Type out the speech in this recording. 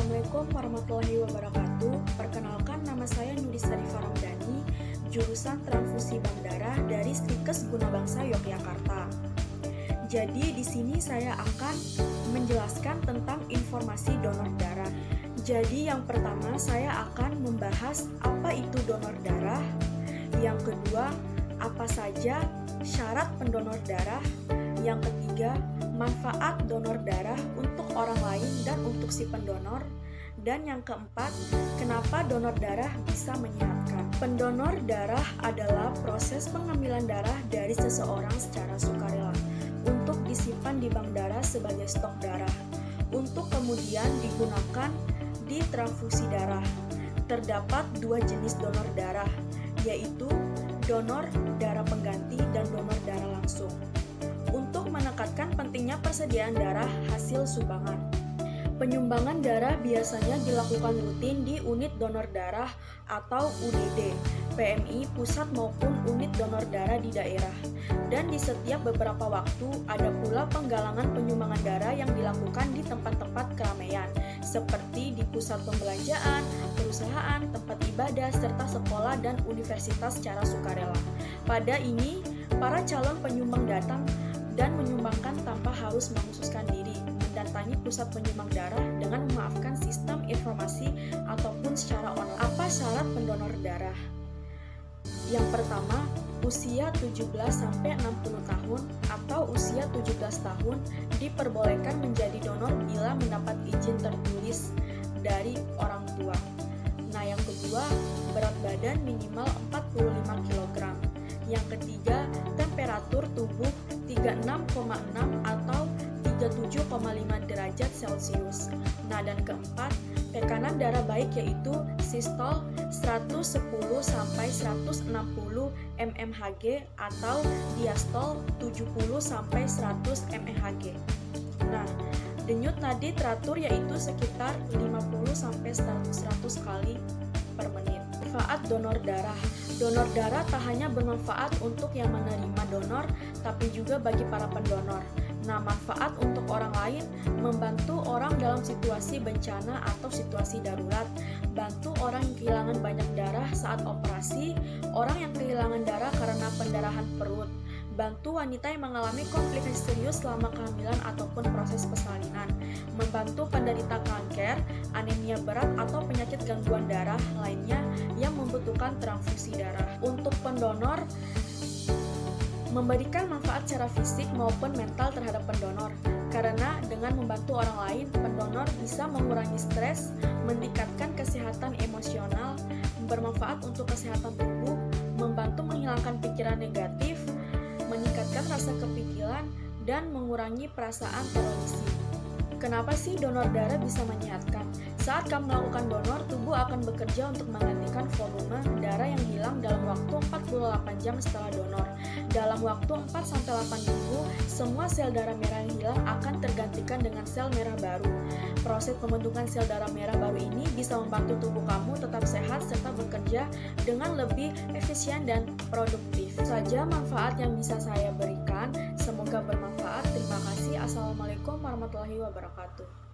Assalamualaikum warahmatullahi wabarakatuh. Perkenalkan, nama saya Nuri Sarifah Ramdhani, jurusan transfusi bank darah dari Stikes Gunabangsa Yogyakarta. Jadi di sini saya akan menjelaskan tentang informasi donor darah. Jadi yang pertama saya akan membahas apa itu donor darah. Yang kedua, apa saja syarat pendonor darah. Yang ketiga, manfaat donor darah untuk orang lain dan untuk si pendonor. Dan yang keempat, kenapa donor darah bisa menyehatkan. Pendonor darah adalah proses pengambilan darah dari seseorang secara sukarela untuk disimpan di bank darah sebagai stok darah, untuk kemudian digunakan di transfusi darah. Terdapat dua jenis donor darah, yaitu donor darah pengganti dan donor darah langsung. Untuk menekankan pentingnya persediaan darah hasil sumbangan. Penyumbangan darah biasanya dilakukan rutin di unit donor darah atau UDD, PMI pusat maupun unit donor darah di daerah. Dan di setiap beberapa waktu ada pula penggalangan penyumbangan darah yang dilakukan di tempat-tempat keramaian, seperti di pusat pembelanjaan, perusahaan, tempat ibadah, serta sekolah dan universitas secara sukarela. Pada ini, para calon penyumbang datang dan menyumbangkan tanpa harus menghususkan diri, mendatangi pusat penyumbang darah dengan memaafkan sistem informasi ataupun secara online. Apa syarat pendonor darah? Yang pertama, usia 17-60 tahun atau usia 17 tahun diperbolehkan menjadi donor bila mendapat izin tertulis dari orang tua. Nah, yang kedua, berat badan minimal 45 kg. Yang ketiga, temperatur tubuh 36,6 atau 37,5 derajat Celcius. Nah, dan keempat, tekanan darah baik yaitu sistol 110 sampai 160 mmHg atau diastol 70 sampai 100 mmHg. Nah, denyut nadi teratur yaitu sekitar 50 sampai 100 kali per menit. Manfaat donor darah. Donor darah tak hanya bermanfaat untuk yang menerima donor, tapi juga bagi para pendonor. Nah, manfaat untuk orang lain, membantu orang dalam situasi bencana atau situasi darurat, bantu orang yang kehilangan banyak darah saat operasi, orang yang kehilangan darah karena pendarahan perut, bantu wanita yang mengalami komplikasi serius selama kehamilan ataupun proses persalinan, membantu penderita kanker, anemia berat atau penyakit gangguan darah lainnya yang membutuhkan transfusi darah. Untuk pendonor, memberikan manfaat secara fisik maupun mental terhadap pendonor, karena dengan membantu orang lain, pendonor bisa mengurangi stres, meningkatkan kesehatan emosional, bermanfaat untuk kesehatan tubuh, membantu menghilangkan pikiran negatif, meningkatkan rasa kepikiran, dan mengurangi perasaan terorisi. Kenapa sih donor darah bisa menyehatkan? Saat kamu melakukan donor, tubuh akan bekerja untuk menggantikan volume darah yang hilang dalam waktu 48 jam setelah donor. Dalam waktu 4-8 minggu, semua sel darah merah yang hilang akan tergantikan dengan sel merah baru. Proses pembentukan sel darah merah baru ini bisa membantu tubuh kamu tetap sehat serta bekerja dengan lebih efisien dan produktif. Itu saja manfaat yang bisa saya berikan. Semoga bermanfaat. Terima kasih. Assalamualaikum warahmatullahi wabarakatuh.